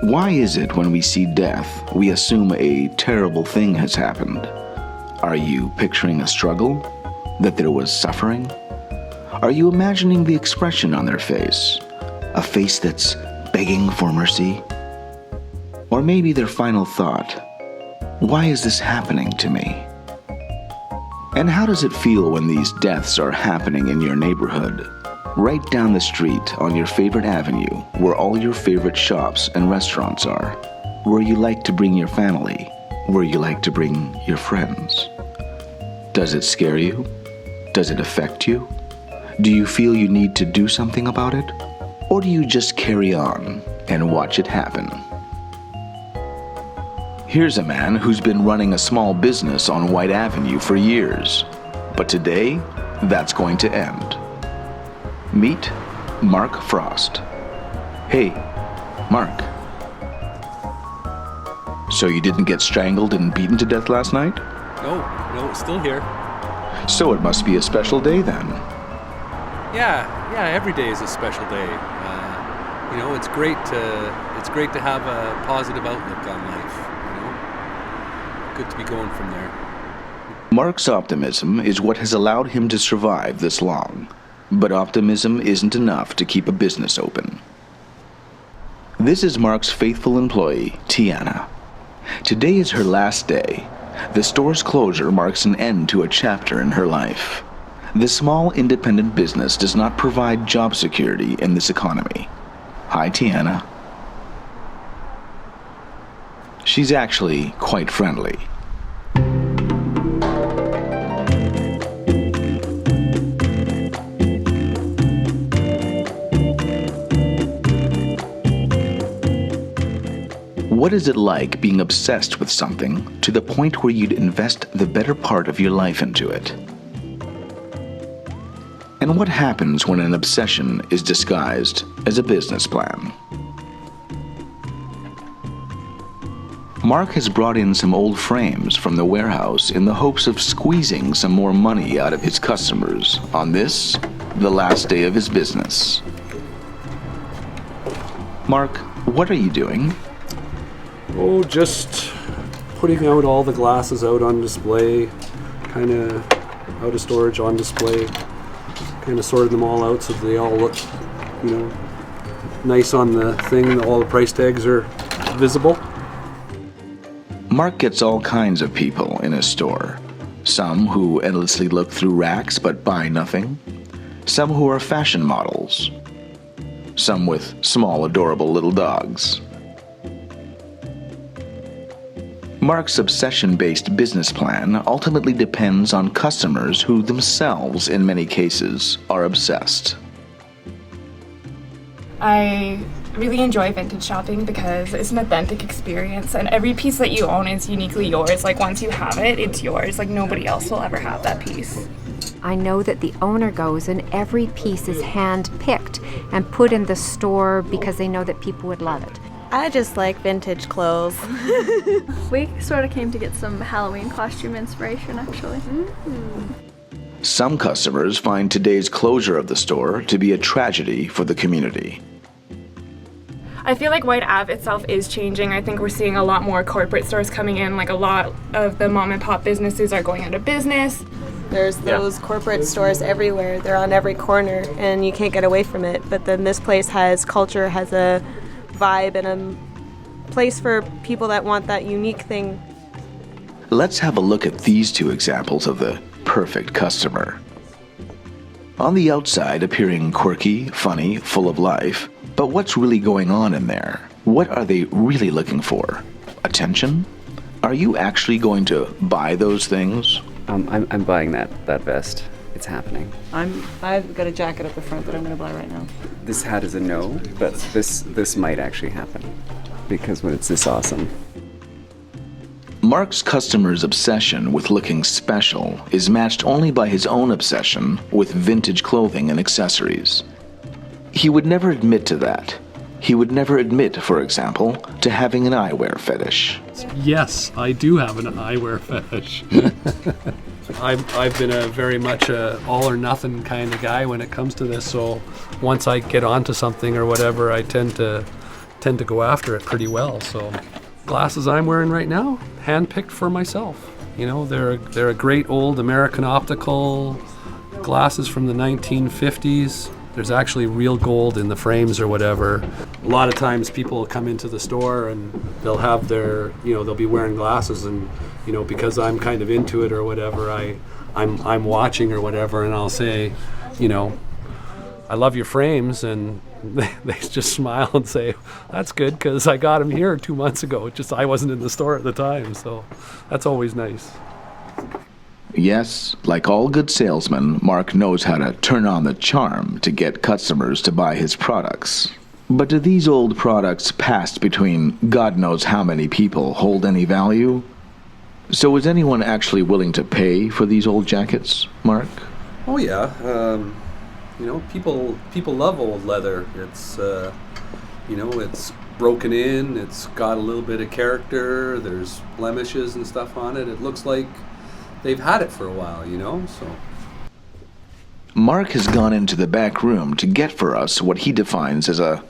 Why is it when we see death, we assume a terrible thing has happened? Are you picturing a struggle? That there was suffering? Are you imagining the expression on their face? A face that's begging for mercy? Or maybe their final thought, why is this happening to me? And how does it feel when these deaths are happening in your neighborhood? Right down the street on your favorite avenue, where all your favorite shops and restaurants are, where you like to bring your family, where you like to bring your friends. Does it scare you? Does it affect you? Do you feel you need to do something about it? Or do you just carry on and watch it happen? Here's a man who's been running a small business on Whyte Avenue for years, but today, that's going to end. Meet Mark Frost. Hey, Mark. So you didn't get strangled and beaten to death last night? No, it's still here. So it must be a special day then. Yeah, every day is a special day. It's great to have a positive outlook on life. Good to be going from there. Mark's optimism is what has allowed him to survive this long. But optimism isn't enough to keep a business open. This is Mark's faithful employee, Tiana. Today is her last day. The store's closure marks an end to a chapter in her life. The small independent business does not provide job security in this economy. Hi, Tiana. She's actually quite friendly. What is it like being obsessed with something to the point where you'd invest the better part of your life into it? And what happens when an obsession is disguised as a business plan? Mark has brought in some old frames from the warehouse in the hopes of squeezing some more money out of his customers on this, the last day of his business. Mark, what are you doing? Oh, just putting out all the glasses out on display, kind of out of storage on display, kind of sorting them all out so they all look, nice on the thing. All the price tags are visible. Mark gets all kinds of people in his store. Some who endlessly look through racks but buy nothing. Some who are fashion models. Some with small, adorable little dogs. Mark's obsession-based business plan ultimately depends on customers who themselves, in many cases, are obsessed. I really enjoy vintage shopping because it's an authentic experience, and every piece that you own is uniquely yours. Like, once you have it, it's yours. Like, nobody else will ever have that piece. I know that the owner goes and every piece is hand-picked and put in the store because they know that people would love it. I just like vintage clothes. We sort of came to get some Halloween costume inspiration, actually. Some customers find today's closure of the store to be a tragedy for the community. I feel like Whyte Ave itself is changing. I think we're seeing a lot more corporate stores coming in. Like, a lot of the mom and pop businesses are going out of business. There's those corporate stores everywhere. They're on every corner, and you can't get away from it. But then this place has culture, has a vibe, and a place for people that want that unique thing. Let's have a look at these two examples of the perfect customer. On the outside, appearing quirky, funny, full of life, but what's really going on in there? What are they really looking for? Attention? Are you actually going to buy those things? I'm buying that vest. It's happening. I've got a jacket up the front that I'm going to buy right now. This hat is a no, but this might actually happen because when it's this awesome. Mark's customer's obsession with looking special is matched only by his own obsession with vintage clothing and accessories. He would never admit to that. He would never admit, for example, to having an eyewear fetish. Yes, I do have an eyewear fetish. I've been a very much a all or nothing kind of guy when it comes to this, so once I get onto something or whatever, I tend to tend to go after it pretty well. So glasses I'm wearing right now, hand-picked for myself. You know, they're a great old American optical glasses from the 1950s. There's actually real gold in the frames or whatever. A lot of times people will come into the store and they'll have their, you know, they'll be wearing glasses, and, you know, because I'm kind of into it or whatever, I'm watching or whatever, and I'll say, you know, I love your frames, and they just smile and say, that's good because I got them here 2 months ago. Just I wasn't in the store at the time, so that's always nice. Yes, like all good salesmen, Mark knows how to turn on the charm to get customers to buy his products. But do these old products passed between God knows how many people hold any value? So is anyone actually willing to pay for these old jackets, Mark? Oh yeah, you know, people love old leather. It's you know, it's broken in, it's got a little bit of character, there's blemishes and stuff on it. It looks like they've had it for a while, you know, so. Mark has gone into the back room to get for us what he defines as a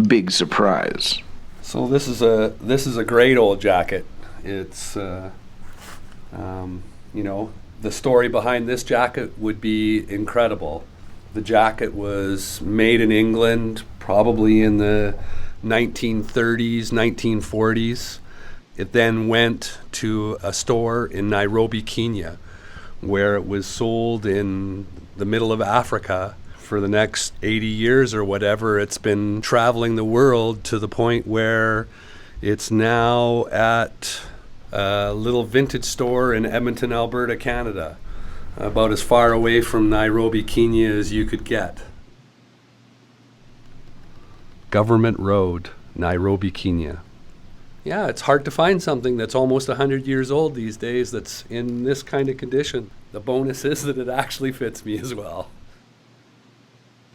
big surprise. So this is a great old jacket. It's you know, the story behind this jacket would be incredible. The jacket was made in England, probably in the 1930s, 1940s. It then went to a store in Nairobi, Kenya, where it was sold in the middle of Africa for the next 80 years or whatever. It's been traveling the world to the point where it's now at a little vintage store in Edmonton, Alberta, Canada, about as far away from Nairobi, Kenya as you could get. Government Road, Nairobi, Kenya. Yeah, it's hard to find something that's almost 100 years old these days that's in this kind of condition. The bonus is that it actually fits me as well.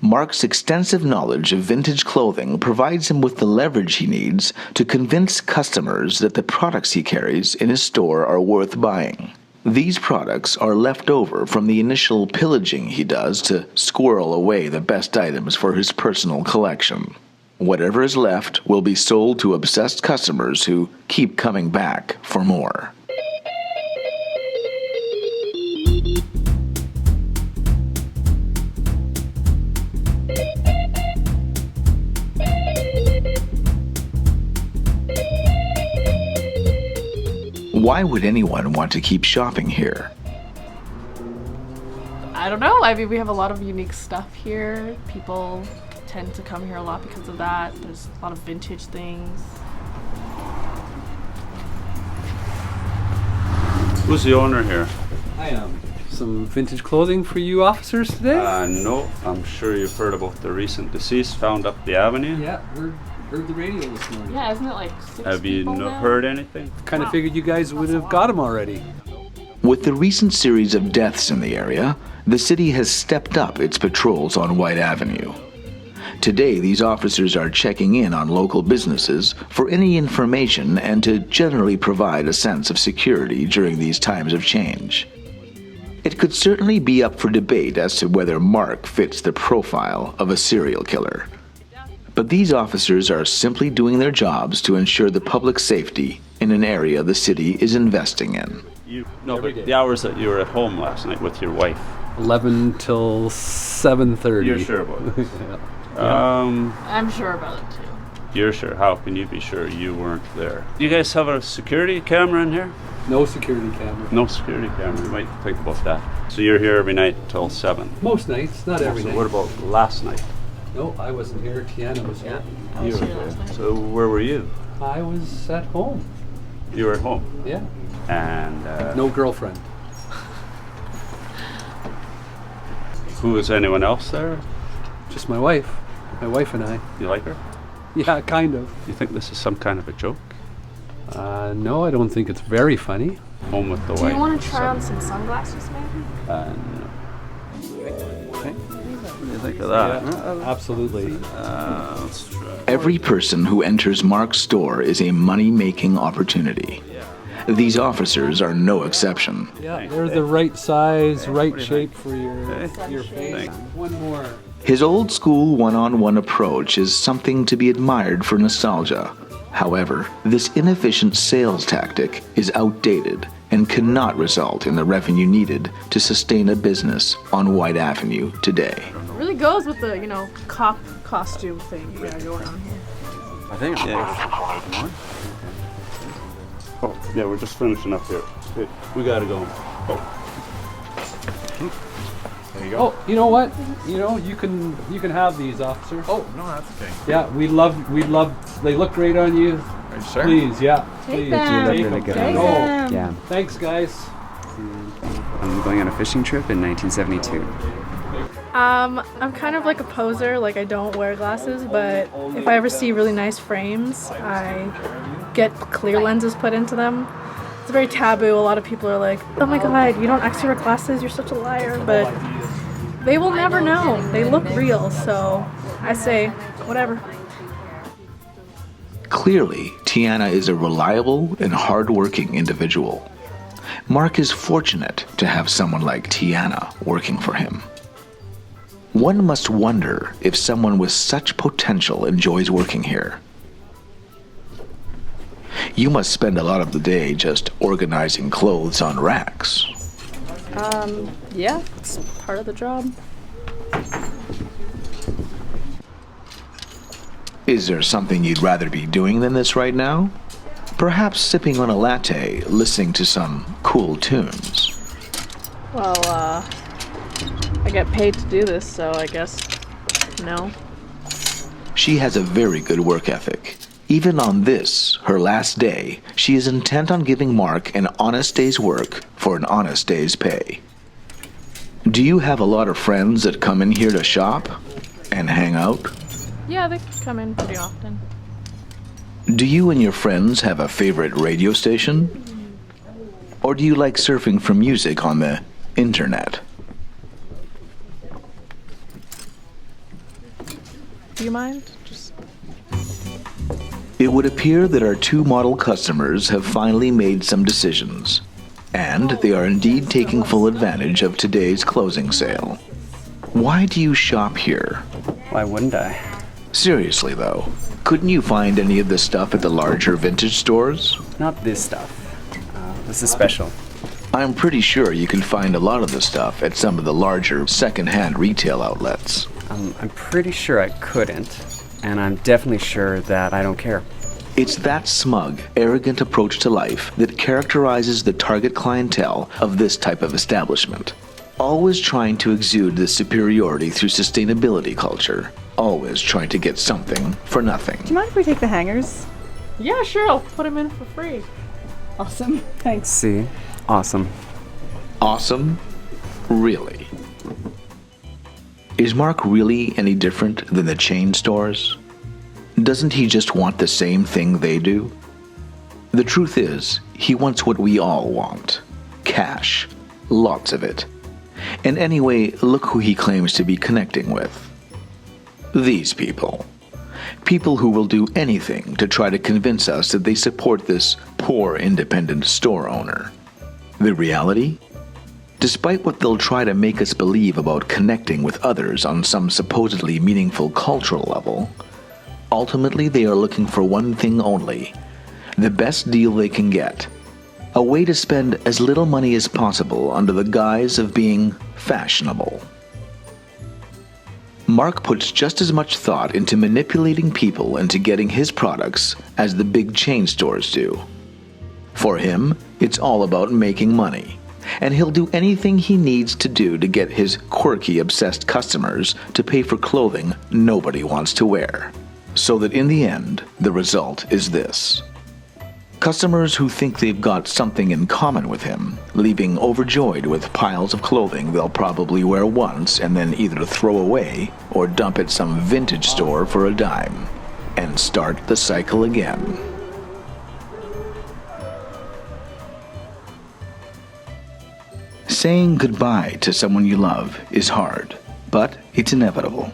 Mark's extensive knowledge of vintage clothing provides him with the leverage he needs to convince customers that the products he carries in his store are worth buying. These products are left over from the initial pillaging he does to squirrel away the best items for his personal collection. Whatever is left will be sold to obsessed customers who keep coming back for more. Why would anyone want to keep shopping here? I don't know. I mean, we have a lot of unique stuff here. People tend to come here a lot because of that. There's a lot of vintage things. Who's the owner here? I am. Some vintage clothing for you officers today? No, I'm sure you've heard about the recent deceased found up the avenue. Yeah, heard the radio this morning. Yeah, isn't it like 6 Have you people now? heard anything? Kind of figured you guys would have got them already. With the recent series of deaths in the area, the city has stepped up its patrols on Whyte Avenue. Today, these officers are checking in on local businesses for any information and to generally provide a sense of security during these times of change. It could certainly be up for debate as to whether Mark fits the profile of a serial killer. But these officers are simply doing their jobs to ensure the public safety in an area the city is investing in. But the hours that you were at home last night with your wife. 11 till 7:30. You're sure about it? Yeah. I'm sure about it too. You're sure? How can you be sure you weren't there? Do you guys have a security camera in here? No security camera. No security camera. You might think about that. So you're here every night till 7? Most nights, not every night. What about last night? No, I wasn't here. Tiana was here. I was here last night. So where were you? I was at home. You were at home? Yeah. And no girlfriend. Who is anyone else there? Just my wife. My wife and I. You like her? Yeah, kind of. You think this is some kind of a joke? No, I don't think it's very funny. Home with the Do wife. you want to try on some sunglasses maybe? No. Okay. What do you think of that? Yeah, absolutely. Let's try. Every person who enters Mark's store is a money-making opportunity. These officers are no exception. Yeah, they're the right size, right do you shape think? for your face. Thanks. One more. His old school one-on-one approach is something to be admired for nostalgia. However, this inefficient sales tactic is outdated and cannot result in the revenue needed to sustain a business on Whyte Avenue today. It really goes with the, cop costume thing you gotta go around here. I think I'm Oh, yeah, we're just finishing up here. Hey, we gotta go. Oh. There you go. Oh, you know what? You can have these, officer. Oh, no, that's okay. Yeah, we'd love, they look great on you. Are you sure? Please, yeah. Take please. them. They look really good on you. them. Yeah. Thanks, guys. I'm going on a fishing trip in 1972. I'm kind of like a poser, like I don't wear glasses, but if I ever see really nice frames, I get clear lenses put into them. It's very taboo. A lot of people are like, oh my god, you don't actually wear glasses, you're such a liar, but they will never know. They look real, so I say, whatever. Clearly, Tiana is a reliable and hardworking individual. Mark is fortunate to have someone like Tiana working for him. One must wonder if someone with such potential enjoys working here. You must spend a lot of the day just organizing clothes on racks. Yeah, it's part of the job. Is there something you'd rather be doing than this right now? Perhaps sipping on a latte, listening to some cool tunes. Well, I get paid to do this, so I guess no. She has a very good work ethic. Even on this, her last day, she is intent on giving Mark an honest day's work for an honest day's pay. Do you have a lot of friends that come in here to shop and hang out? Yeah, they come in pretty often. Do you and your friends have a favorite radio station? Or do you like surfing for music on the internet? Do you mind? It would appear that our two model customers have finally made some decisions, and they are indeed taking full advantage of today's closing sale. Why do you shop here? Why wouldn't I? Seriously though, couldn't you find any of this stuff at the larger vintage stores? Not this stuff. This is special. I'm pretty sure you can find a lot of the stuff at some of the larger second-hand retail outlets. I'm pretty sure I couldn't, and I'm definitely sure that I don't care. It's that smug, arrogant approach to life that characterizes the target clientele of this type of establishment. Always trying to exude this superiority through sustainability culture. Always trying to get something for nothing. Do you mind if we take the hangers? Yeah, sure, I'll put them in for free. Awesome, thanks. See? Awesome. Awesome? Really? Is Mark really any different than the chain stores? Doesn't he just want the same thing they do? The truth is, he wants what we all want. Cash. Lots of it. And anyway, look who he claims to be connecting with. These people. People who will do anything to try to convince us that they support this poor independent store owner. The reality? Despite what they'll try to make us believe about connecting with others on some supposedly meaningful cultural level, ultimately they are looking for one thing only: the best deal they can get. A way to spend as little money as possible under the guise of being fashionable. Mark puts just as much thought into manipulating people into getting his products as the big chain stores do. For him, it's all about making money, and he'll do anything he needs to do to get his quirky, obsessed customers to pay for clothing nobody wants to wear. So that in the end, the result is this. Customers who think they've got something in common with him, leaving overjoyed with piles of clothing they'll probably wear once and then either throw away or dump at some vintage store for a dime, and start the cycle again. Saying goodbye to someone you love is hard, but it's inevitable.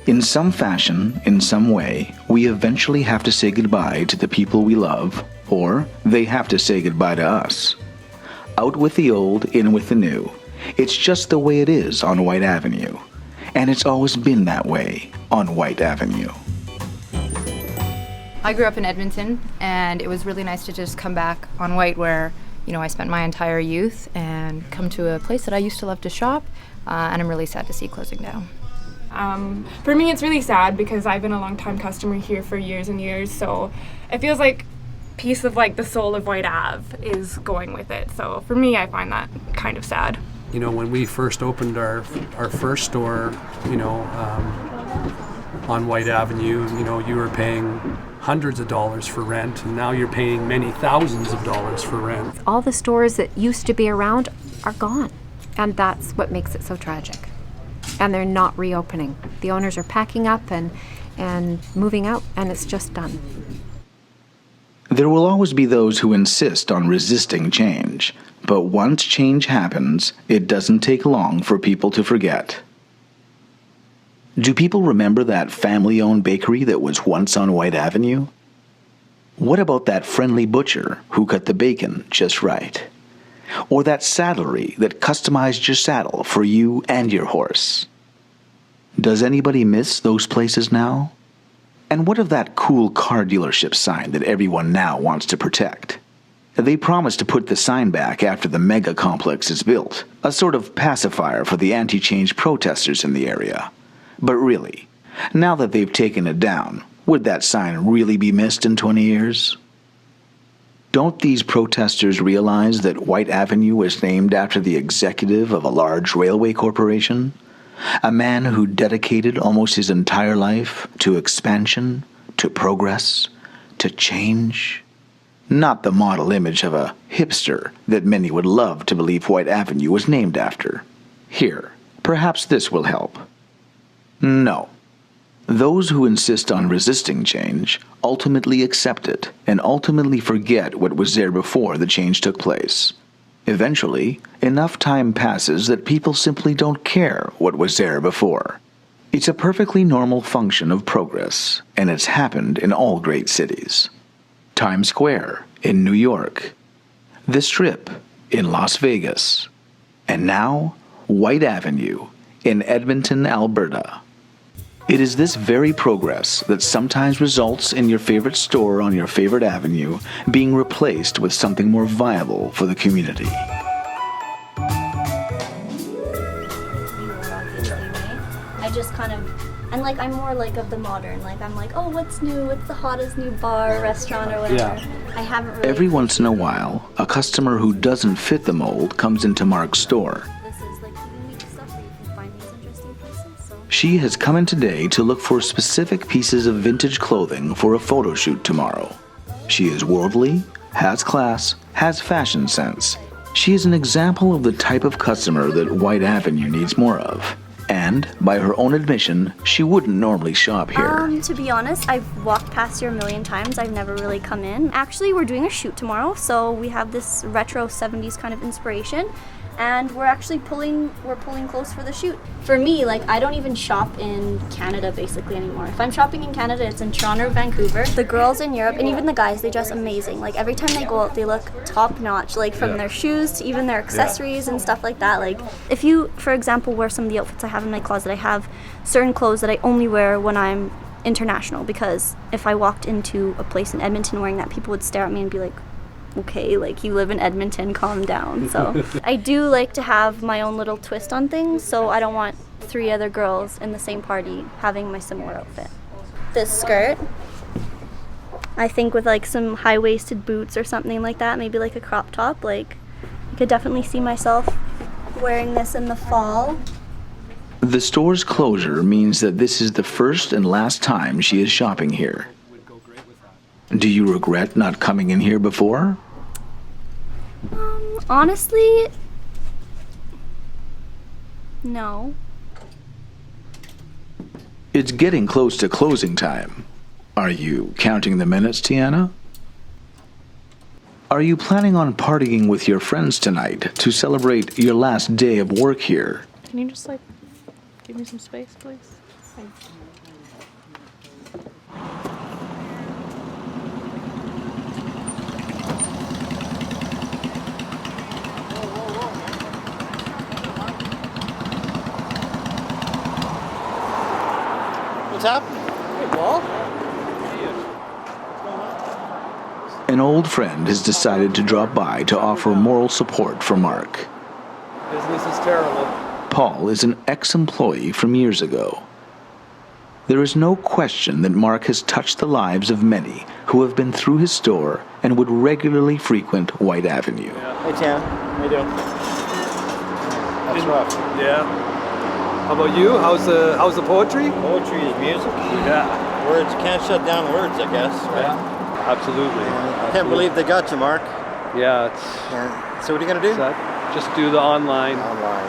In some fashion, in some way, we eventually have to say goodbye to the people we love, or they have to say goodbye to us. Out with the old, in with the new. It's just the way it is on Whyte Avenue. And it's always been that way on Whyte Avenue. I grew up in Edmonton, and it was really nice to just come back on Whyte where, you know, I spent my entire youth and come to a place that I used to love to shop, and I'm really sad to see closing down. For me, it's really sad because I've been a long-time customer here for years and years, so it feels like a piece of like the soul of Whyte Ave is going with it. So for me, I find that kind of sad. You know, when we first opened our first store, you know, on Whyte Avenue, you know, you were paying hundreds of dollars for rent, and now you're paying many thousands of dollars for rent. All the stores that used to be around are gone, and that's what makes it so tragic. And they're not reopening. The owners are packing up and moving out, and it's just done. There will always be those who insist on resisting change, but once change happens, it doesn't take long for people to forget. Do people remember that family-owned bakery that was once on Whyte Avenue? What about that friendly butcher who cut the bacon just right? Or that saddlery that customized your saddle for you and your horse? Does anybody miss those places now? And what of that cool car dealership sign that everyone now wants to protect? They promised to put the sign back after the mega complex is built, a sort of pacifier for the anti-change protesters in the area. But really, now that they've taken it down, would that sign really be missed in 20 years? Don't these protesters realize that Whyte Avenue was named after the executive of a large railway corporation? A man who dedicated almost his entire life to expansion, to progress, to change? Not the model image of a hipster that many would love to believe Whyte Avenue was named after. Here, perhaps this will help. No. Those who insist on resisting change ultimately accept it and ultimately forget what was there before the change took place. Eventually, enough time passes that people simply don't care what was there before. It's a perfectly normal function of progress, and it's happened in all great cities. Times Square in New York, the Strip in Las Vegas, and now Whyte Avenue in Edmonton, Alberta. It is this very progress that sometimes results in your favorite store on your favorite avenue being replaced with something more viable for the community. I just kind of, and like I'm more like of the modern, like I'm like, oh, what's new? What's the hottest new bar, restaurant, or whatever? Yeah. I haven't really. Every once in a while, a customer who doesn't fit the mold comes into Mark's store. She has come in today to look for specific pieces of vintage clothing for a photo shoot tomorrow. She is worldly, has class, has fashion sense. She is an example of the type of customer that Whyte Avenue needs more of. And, by her own admission, she wouldn't normally shop here. To be honest, I've walked past here a million times. I've never really come in. Actually, we're doing a shoot tomorrow, so we have this retro 70s kind of inspiration. And we're actually pulling close for the shoot. For me, like, I don't even shop in Canada basically anymore. If I'm shopping in Canada, it's in Toronto or Vancouver. The girls in Europe, and even the guys, they dress amazing. Like, every time they go out, they look top notch, like from their shoes to even their accessories and stuff like that. Like, if you, for example, wear some of the outfits I have in my closet, I have certain clothes that I only wear when I'm international, because if I walked into a place in Edmonton wearing that, people would stare at me and be like, okay, like, you live in Edmonton, calm down. So I do like to have my own little twist on things, so I don't want 3 other girls in the same party having my similar outfit. This skirt, I think with like some high-waisted boots or something like that, maybe like a crop top, like, I could definitely see myself wearing this in the fall. The store's closure means that this is the first and last time she is shopping here. Do you regret not coming in here before? Honestly, no. It's getting close to closing time. Are you counting the minutes, Tiana? Are you planning on partying with your friends tonight to celebrate your last day of work here? Can you just, like, give me some space, please? Thanks. What's happening? Hey, Paul. An old friend has decided to drop by to offer moral support for Mark. Business is terrible. Paul is an ex-employee from years ago. There is no question that Mark has touched the lives of many who have been through his store and would regularly frequent Whyte Avenue. Hey, Tan. How you doing? That's rough. Yeah. How about you? How's the poetry? Poetry is music. Yeah. Words, you can't shut down words, I guess, right? Yeah. Absolutely. I can't believe they got you, Mark. Yeah, it's... Yeah. So what are you going to do? Just do the online. Online.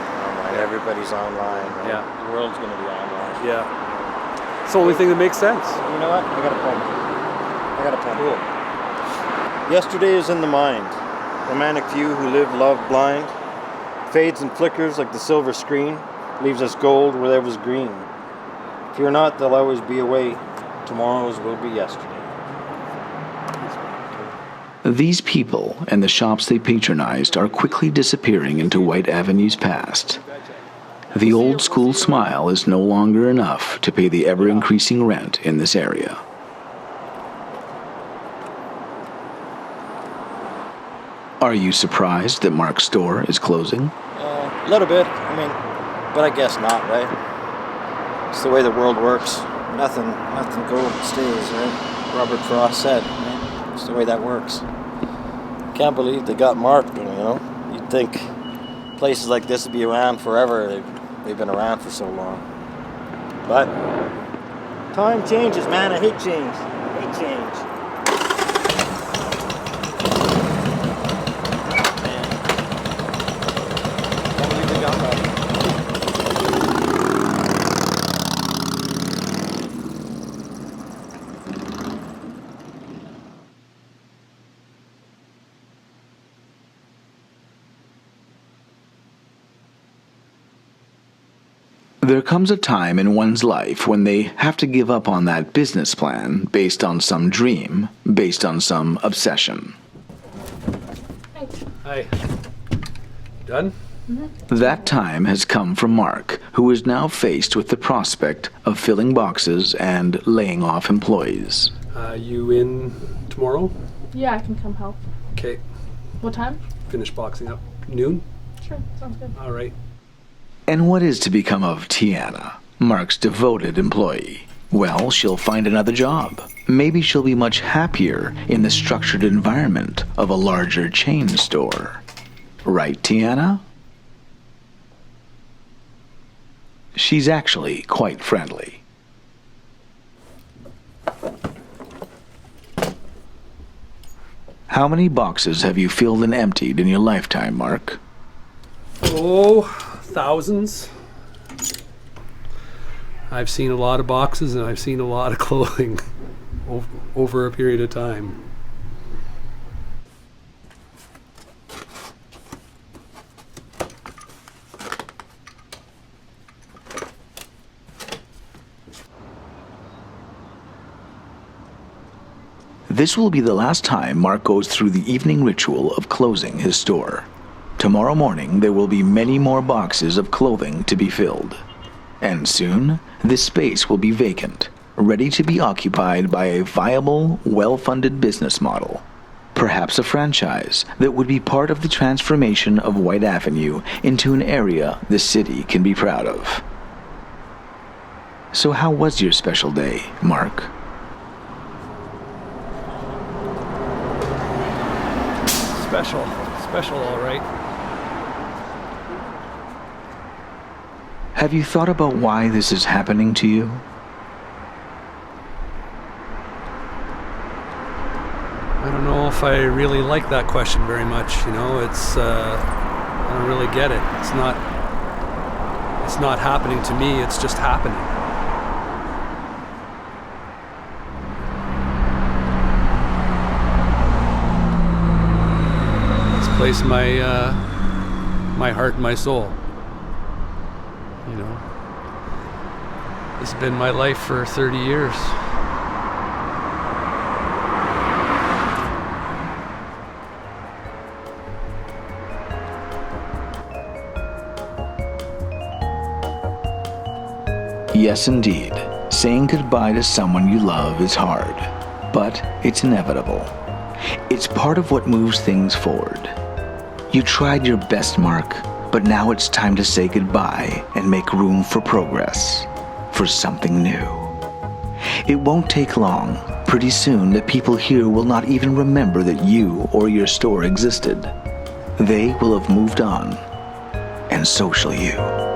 Everybody's online. Right? Yeah. The world's going to be online. Yeah. It's the only thing that makes sense. You know what? I got a poem. Cool. Yesterday is in the mind. Romantic few who live, love blind. Fades and flickers like the silver screen. Leaves us gold where there was green. Fear not, there'll always be a way. Tomorrow's will be yesterday. These people and the shops they patronized are quickly disappearing into Whyte Avenue's past. The old school smile is no longer enough to pay the ever-increasing rent in this area. Are you surprised that Mark's store is closing? A little bit. I mean, but I guess not, right? It's the way the world works. Nothing gold stays, right? Robert Frost said, right? It's the way that works. Can't believe they got Mark, you know? You'd think places like this would be around forever. They've been around for so long. But time changes, man. I hate change. I hate change. Man. Can't believe they got Mark. There comes a time in one's life when they have to give up on that business plan based on some dream, based on some obsession. Hi. Done? That time has come for Mark, who is now faced with the prospect of filling boxes and laying off employees. You in tomorrow? Yeah, I can come help. Okay. What time? Finish boxing up. Noon? Sure, sounds good. All right. And what is to become of Tiana, Mark's devoted employee? Well, she'll find another job. Maybe she'll be much happier in the structured environment of a larger chain store. Right, Tiana? She's actually quite friendly. How many boxes have you filled and emptied in your lifetime, Mark? Oh, thousands. I've seen a lot of boxes and I've seen a lot of clothing over a period of time. This will be the last time Mark goes through the evening ritual of closing his store. Tomorrow morning, there will be many more boxes of clothing to be filled. And soon, this space will be vacant, ready to be occupied by a viable, well-funded business model. Perhaps a franchise that would be part of the transformation of Whyte Avenue into an area the city can be proud of. So how was your special day, Mark? Special, all right. Have you thought about why this is happening to you? I don't know if I really like that question very much. You know, I don't really get it. It's not happening to me. It's just happening. Place my heart and my soul. You know, this has been my life for 30 years. Yes, indeed. Saying goodbye to someone you love is hard, but it's inevitable. It's part of what moves things forward. You tried your best, Mark, but now it's time to say goodbye and make room for progress, for something new. It won't take long. Pretty soon, the people here will not even remember that you or your store existed. They will have moved on, and so shall you.